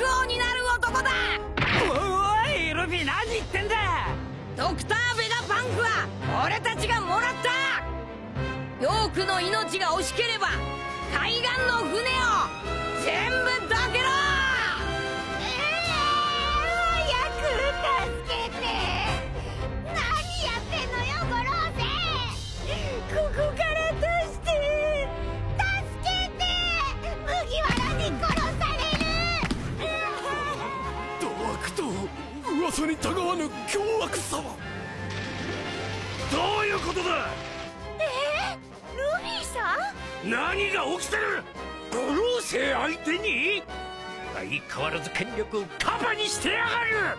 王になる男だ。おいルフィ、何言ってんだ。ドクター・ベガパンクは俺たちがもらった。ヨークの命が惜しければ海岸の船を全部どけろ。早く助けて。何やってんのよ五老星。ここから出して。助けて。麦わらに殺される。ダークと噂にたがわぬ凶悪さは。どういうことだ。ルフィさん。何が起きてる。五老星相手に相変わらず権力をカバにしてやがる。